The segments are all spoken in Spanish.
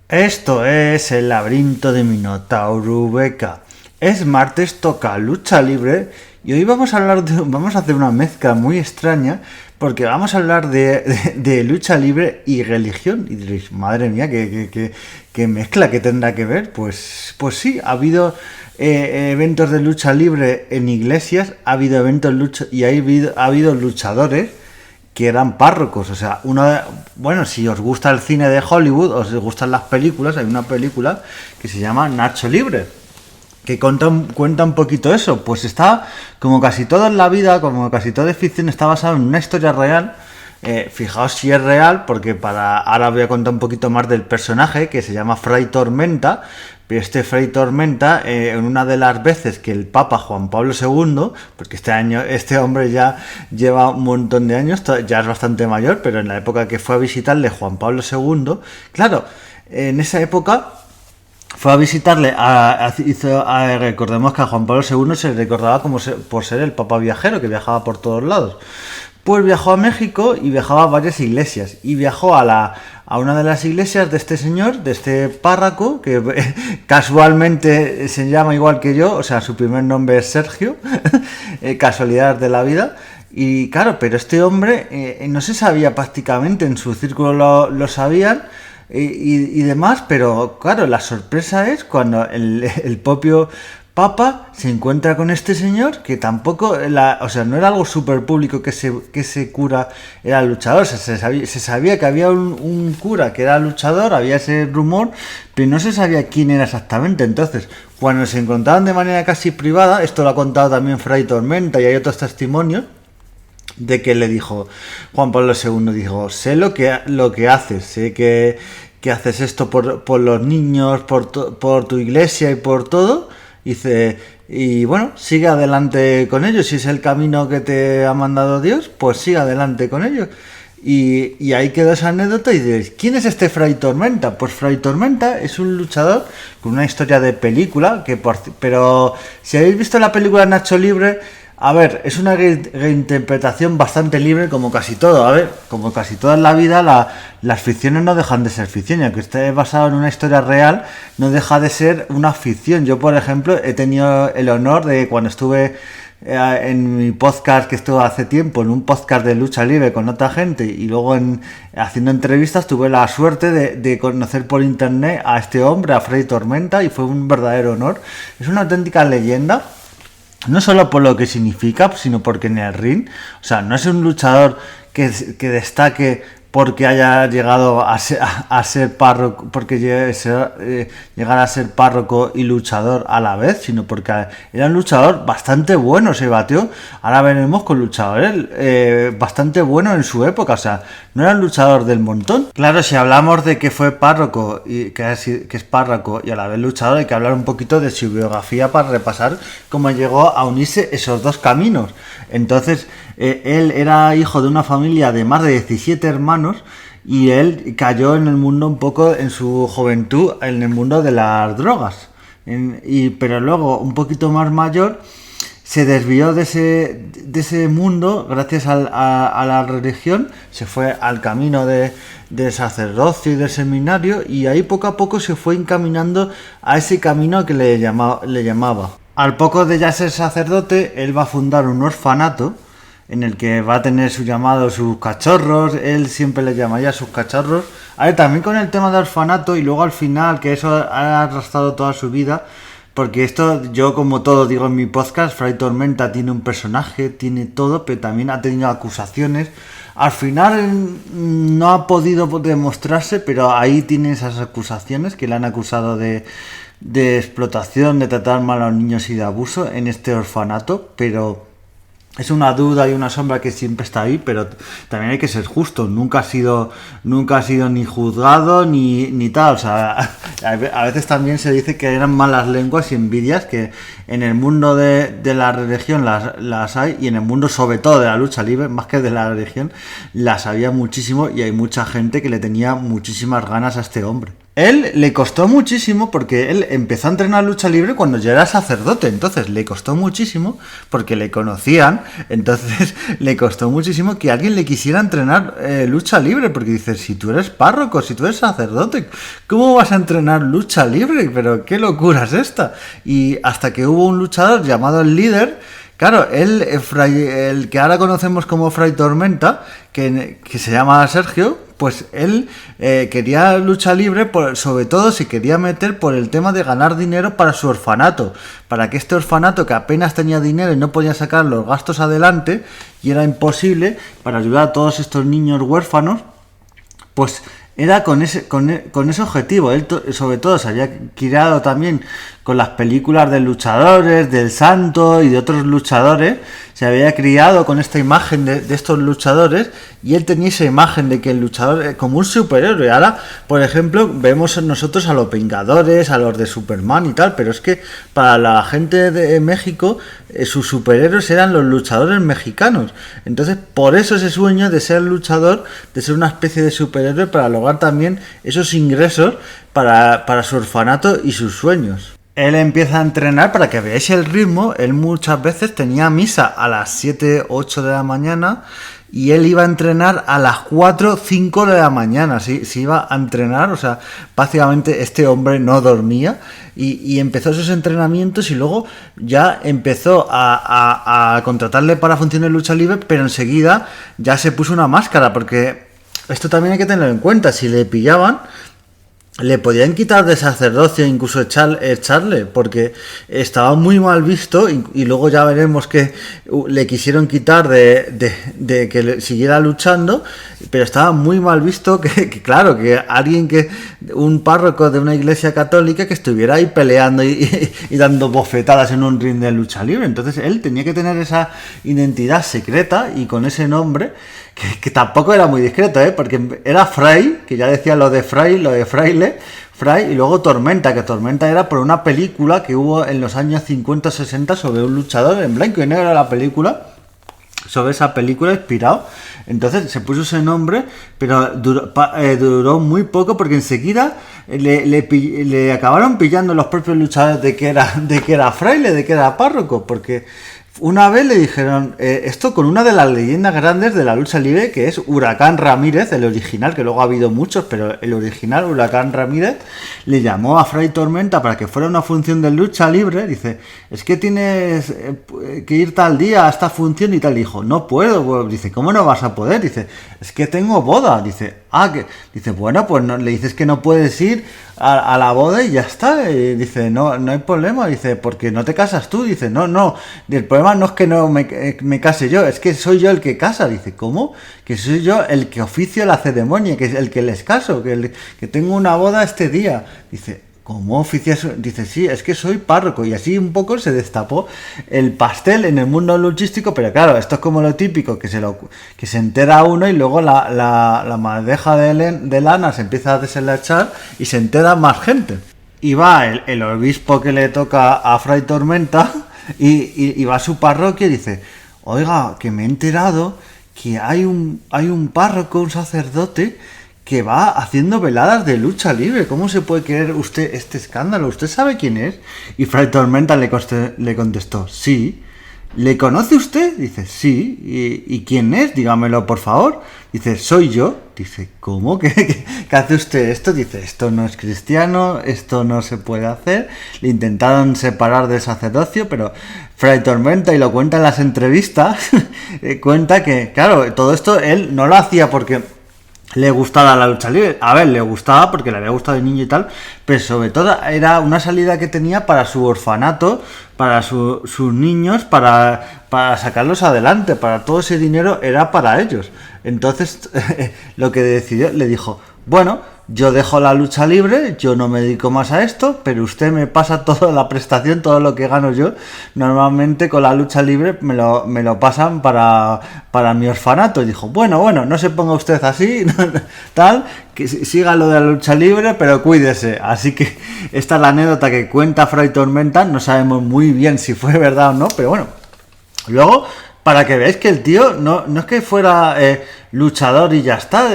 Esto es el laberinto de Minotauro Beca. Es martes, toca lucha libre y hoy vamos a hacer una mezcla muy extraña porque vamos a hablar de lucha libre y religión. Y diréis, madre mía, ¿qué mezcla que tendrá que ver? Pues sí, ha habido eventos de lucha libre en iglesias, ha habido ha habido luchadores que eran párrocos. O sea, bueno, si os gusta el cine de Hollywood, os gustan las películas, hay una película que se llama Nacho Libre, que cuenta un poquito eso. Pues está, como casi todo en la vida, como casi todo de ficción, está basado en una historia real. Fijaos si es real, porque ahora voy a contar un poquito más del personaje, que se llama Fray Tormenta. Pero este Fray Tormenta, en una de las veces que el Papa Juan Pablo II, porque este hombre ya lleva un montón de años, ya es bastante mayor, pero en la época que fue a visitarle Juan Pablo II, claro, en esa época fue a visitarle, recordemos que a Juan Pablo II se le recordaba por ser el Papa viajero, que viajaba por todos lados. Pues viajó a México y viajaba a varias iglesias. Y viajó a una de las iglesias de este señor, de este párroco, que casualmente se llama igual que yo, o sea, su primer nombre es Sergio, casualidad de la vida. Y claro, pero este hombre no se sabía prácticamente, en su círculo lo sabían y demás, pero claro, la sorpresa es cuando el propio Papa se encuentra con este señor, que tampoco, o sea, no era algo súper público que ese cura era luchador. O sea, se sabía que había un cura que era luchador, había ese rumor, pero no se sabía quién era exactamente. Entonces, cuando se encontraban de manera casi privada, esto lo ha contado también Fray Tormenta y hay otros testimonios, de que le dijo Juan Pablo II, dijo, sé lo que haces, sé que haces esto por los niños, por tu iglesia y por todo. Dice, y bueno, sigue adelante con ellos. Si es el camino que te ha mandado Dios, pues sigue adelante con ellos. Y ahí quedó esa anécdota y diréis, ¿quién es este Fray Tormenta? Pues Fray Tormenta es un luchador con una historia de película, pero si habéis visto la película Nacho Libre, a ver, es una reinterpretación bastante libre, como casi todo. A ver, como casi toda en la vida, las ficciones no dejan de ser ficción. Y aunque esté basado en una historia real, no deja de ser una ficción. Yo, por ejemplo, he tenido el honor de, cuando estuve en mi podcast que estuve hace tiempo, en un podcast de lucha libre con otra gente, y luego haciendo entrevistas, tuve la suerte de conocer por internet a este hombre, a Fray Tormenta, y fue un verdadero honor. Es una auténtica leyenda. No solo por lo que significa, sino porque en el ring, o sea, no es un luchador que destaque porque haya llegado a ser párroco, porque llegar a ser párroco y luchador a la vez, sino porque era un luchador bastante bueno, se batió. Ahora veremos con luchadores bastante bueno en su época, o sea, no era un luchador del montón. Claro, si hablamos de que fue párroco y que es párroco y a la vez luchador, hay que hablar un poquito de su biografía para repasar cómo llegó a unirse esos dos caminos. Entonces, él era hijo de una familia de más de 17 hermanos y él cayó en el mundo un poco en su juventud, en el mundo de las drogas. Pero luego, un poquito más mayor, se desvió de ese mundo gracias a la religión, se fue al camino del sacerdocio y del seminario, y ahí poco a poco se fue encaminando a ese camino que le llamaba. Al poco de ya ser sacerdote, él va a fundar un orfanato en el que va a tener sus cachorros. Él siempre les llamaría sus cachorros. A ver, también con el tema de orfanato, y luego al final, que eso ha arrastrado toda su vida, porque esto, yo como todo digo en mi podcast, Fray Tormenta tiene un personaje, tiene todo, pero también ha tenido acusaciones. Al final no ha podido demostrarse, pero ahí tiene esas acusaciones que le han acusado de explotación, de tratar mal a los niños y de abuso en este orfanato, pero es una duda y una sombra que siempre está ahí. Pero también hay que ser justo, nunca ha sido ni juzgado ni tal. O sea, a veces también se dice que eran malas lenguas y envidias, que en el mundo de la religión las hay, y en el mundo sobre todo de la lucha libre, más que de la religión, las había muchísimo, y hay mucha gente que le tenía muchísimas ganas a este hombre. Él le costó muchísimo porque él empezó a entrenar lucha libre cuando ya era sacerdote, entonces le costó muchísimo porque le conocían, entonces le costó muchísimo que alguien le quisiera entrenar lucha libre, porque dices, si tú eres párroco, si tú eres sacerdote, ¿cómo vas a entrenar lucha libre? Pero qué locura es esta. Y hasta que hubo un luchador llamado el Líder. Claro, el que ahora conocemos como Fray Tormenta, que se llama Sergio, pues él quería lucha libre, sobre todo se quería meter por el tema de ganar dinero para su orfanato, para que este orfanato que apenas tenía dinero y no podía sacar los gastos adelante, y era imposible, para ayudar a todos estos niños huérfanos, pues era con ese objetivo. Él sobre todo se había criado también con las películas de luchadores, del Santo y de otros luchadores, se había criado con esta imagen de estos luchadores, y él tenía esa imagen de que el luchador es como un superhéroe. Ahora, por ejemplo, vemos nosotros a los Vengadores, a los de Superman y tal, pero es que para la gente de México sus superhéroes eran los luchadores mexicanos. Entonces, por eso ese sueño de ser luchador, de ser una especie de superhéroe, para lograr también esos ingresos para su orfanato y sus sueños. Él empieza a entrenar, para que veáis el ritmo. Él muchas veces tenía misa a las 7, 8 de la mañana y él iba a entrenar a las 4, 5 de la mañana. Se iba a entrenar, o sea, básicamente este hombre no dormía y empezó esos entrenamientos, y luego ya empezó a contratarle para funciones de lucha libre, pero enseguida ya se puso una máscara, porque esto también hay que tenerlo en cuenta. Si le pillaban, le podían quitar de sacerdocio, incluso echarle, porque estaba muy mal visto, y luego ya veremos que le quisieron quitar de que siguiera luchando, pero estaba muy mal visto claro, que un párroco de una iglesia católica que estuviera ahí peleando y dando bofetadas en un ring de lucha libre. Entonces él tenía que tener esa identidad secreta y con ese nombre, que tampoco era muy discreto, porque era Fray, que ya decía lo de fraile, Fray, y luego Tormenta, que Tormenta era por una película que hubo en los años 50-60 sobre un luchador, en blanco y negro la película, sobre esa película inspirado. Entonces se puso ese nombre, pero duró muy poco, porque enseguida le acabaron pillando los propios luchadores de que era fraile, de que era párroco, porque una vez le dijeron esto con una de las leyendas grandes de la lucha libre, que es Huracán Ramírez, el original, que luego ha habido muchos, pero el original, Huracán Ramírez, le llamó a Fray Tormenta para que fuera una función de lucha libre. Dice, es que tienes que ir tal día a esta función y tal. Dijo, no puedo. Pues, dice, ¿cómo no vas a poder? Dice, es que tengo boda. Dice, dice, bueno, pues no, le dices que no puedes ir a la boda y ya está. Y dice, no hay problema. Dice, porque no te casas tú. Dice, no, el problema no es que no me case yo, es que soy yo el que casa. Dice, ¿cómo? Que soy yo el que oficio la ceremonia, que es el que les caso, que tengo una boda este día. Dice, ¿cómo oficias? Dice, sí, es que soy párroco. Y así un poco se destapó el pastel en el mundo luchístico, pero claro, esto es como lo típico, que se entera uno y luego la madeja de lana se empieza a deshilachar y se entera más gente. Y va el obispo que le toca a Fray Tormenta y va a su parroquia y dice, oiga, que me he enterado que hay un párroco, un sacerdote, que va haciendo veladas de lucha libre. ¿Cómo se puede creer usted este escándalo? ¿Usted sabe quién es? Y Fray Tormenta le contestó, sí. ¿Le conoce usted? Dice, sí. ¿Y quién es? Dígamelo, por favor. Dice, soy yo. Dice, ¿cómo? ¿Qué hace usted esto? Dice, esto no es cristiano, esto no se puede hacer. Le intentaron separar del sacerdocio, pero Fray Tormenta, y lo cuenta en las entrevistas, cuenta que, claro, todo esto él no lo hacía porque le gustaba la lucha libre. A ver, le gustaba porque le había gustado de niño y tal, pero sobre todo era una salida que tenía para su orfanato, para sus niños, para sacarlos adelante, para todo ese dinero era para ellos. Entonces lo que decidió, le dijo, bueno, yo dejo la lucha libre, yo no me dedico más a esto, pero usted me pasa toda la prestación, todo lo que gano yo. Normalmente con la lucha libre me lo pasan para mi orfanato. Y dijo, bueno, no se ponga usted así, tal, que siga lo de la lucha libre, pero cuídese. Así que esta es la anécdota que cuenta Fray Tormenta. No sabemos muy bien si fue verdad o no, pero bueno. Luego para que veáis que el tío no es que fuera luchador y ya está,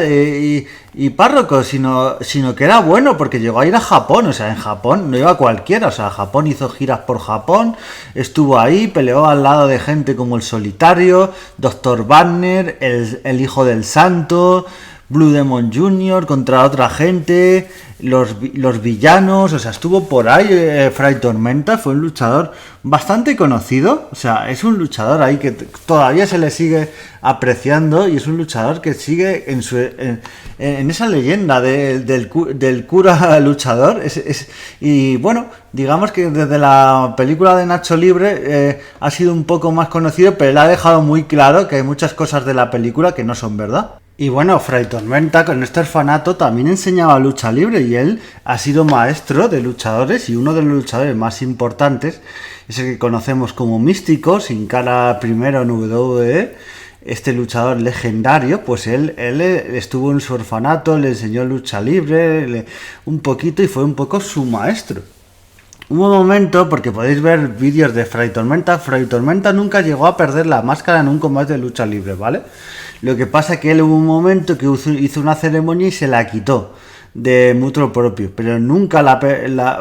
y párroco, sino que era bueno, porque llegó a ir a Japón. O sea, en Japón no iba cualquiera. O sea, Japón hizo giras por Japón, estuvo ahí, peleó al lado de gente como el Solitario, Dr. Wagner, el Hijo del Santo, Blue Demon Jr. contra otra gente, los villanos. O sea, estuvo por ahí. Fray Tormenta fue un luchador bastante conocido. O sea, es un luchador ahí que todavía se le sigue apreciando, y es un luchador que sigue en esa leyenda del cura luchador. Y bueno, digamos que desde la película de Nacho Libre ha sido un poco más conocido, pero él ha dejado muy claro que hay muchas cosas de la película que no son verdad. Y bueno, Fray Tormenta con este orfanato también enseñaba lucha libre, y él ha sido maestro de luchadores, y uno de los luchadores más importantes es el que conocemos como Místico, Sin Cara primero en WWE. Este luchador legendario, pues él estuvo en su orfanato, le enseñó lucha libre un poquito, y fue un poco su maestro. Hubo un momento, porque podéis ver vídeos de Fray Tormenta nunca llegó a perder la máscara en un combate de lucha libre, ¿vale? Lo que pasa es que él hubo un momento que hizo una ceremonia y se la quitó de mutuo propio, pero nunca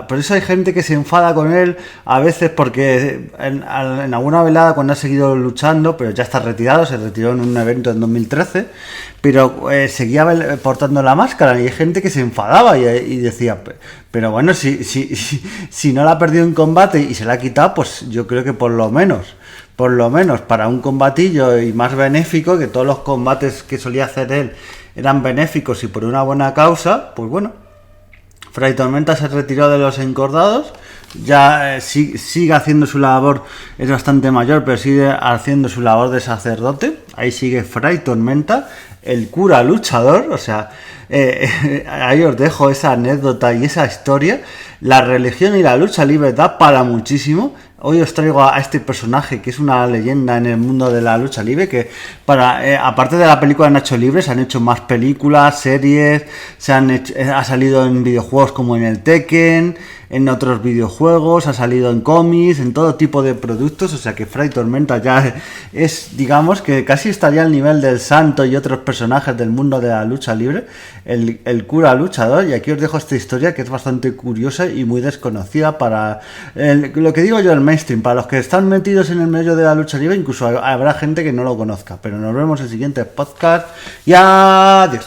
por eso hay gente que se enfada con él a veces, porque en alguna velada, cuando ha seguido luchando, pero ya está retirado, se retiró en un evento en 2013, pero seguía portando la máscara, y hay gente que se enfadaba y decía, pero bueno, si no la ha perdido en combate y se la ha quitado, pues yo creo que por lo menos para un combatillo y más benéfico, que todos los combates que solía hacer él eran benéficos y por una buena causa, pues bueno, Fray Tormenta se retiró de los encordados. Ya sigue haciendo su labor, es bastante mayor, pero sigue haciendo su labor de sacerdote. Ahí sigue Fray Tormenta, el cura luchador. O sea, ahí os dejo esa anécdota y esa historia. La religión y la lucha libre da para muchísimo. Hoy os traigo a este personaje que es una leyenda en el mundo de la lucha libre, que aparte de la película de Nacho Libre, se han hecho más películas, series, ha salido en videojuegos como en el Tekken, en otros videojuegos, ha salido en cómics, en todo tipo de productos. O sea que Fray Tormenta ya es, digamos, que casi estaría al nivel del Santo y otros personajes del mundo de la lucha libre, el cura luchador. Y aquí os dejo esta historia que es bastante curiosa y muy desconocida para lo que digo yo, el mainstream. Para los que están metidos en el medio de la lucha libre, incluso habrá gente que no lo conozca. Pero nos vemos en el siguiente podcast y adiós.